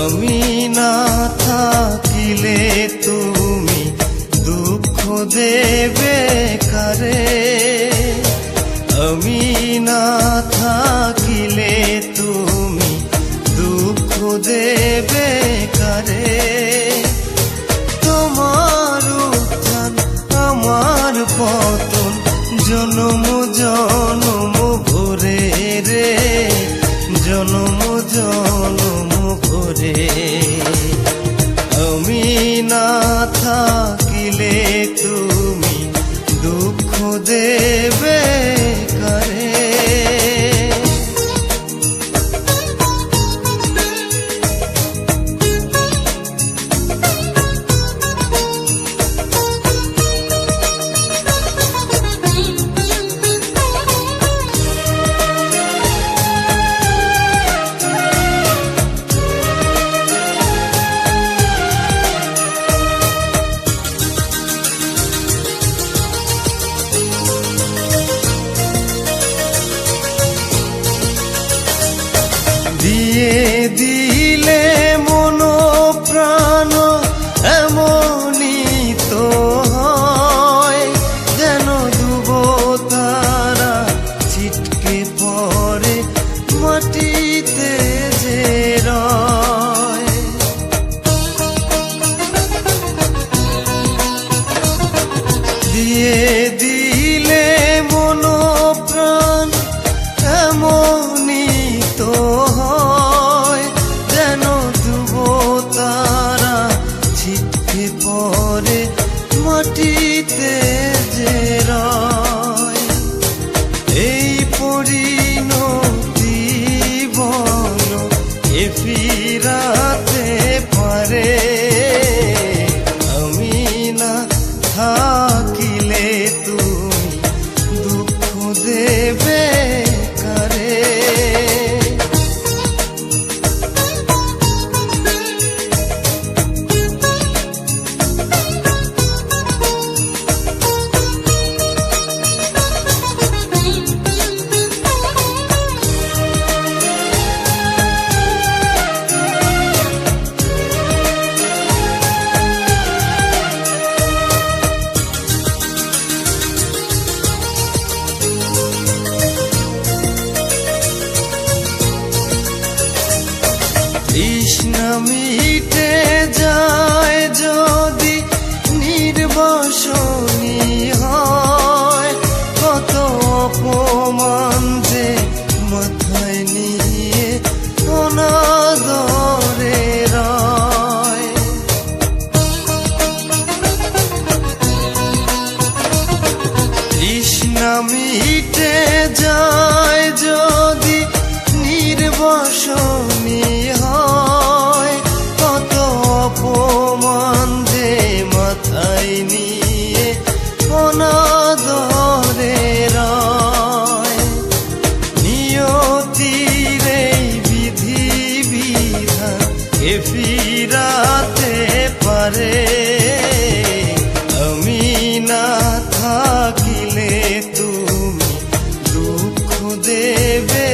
আমি না থাকিলে তুমি দুঃখ দেবে কারে, আমি না থাকিলে তুমি দুঃখ দেবে কারে। তোমার উত্থান আমার পতন জনম জনম ভরে রে, জনম জনম ভরে। আমি না থাকিলে তুমি দুঃখ দেবে কারে। দিয়ে দিলে মন প্রাণ এমনই তো হয়, যেন ডুব তারা ছিটকে পড়ে মাটিতে যে রয়। দিয়ে দিলে মন প্রাণ এমনই তো হয়, যেন ডুব তারা ছিটকে পড়ে মাটিতে যে রয়। এই পরিণতি বলো এ ফিরাতে পারে, আমি না থাকিলে তুমি দুঃখ দেবে কারে। তৃষ্ণা মিটে যায় যদি নির্বাসনী হয়, কত অপমান যে মাথায় নিয়ে অনাদরে রয়। তৃষ্ণা মিটে যায় যদি নির্বাসনী হয়, কত অপমান যে মাথায় নিয়ে অনাদরে রয়। নিয়তির এই বিধি বিধান এ ফিরাতে পারে, আমি না থাকিলে তুমি দুঃখ দেবে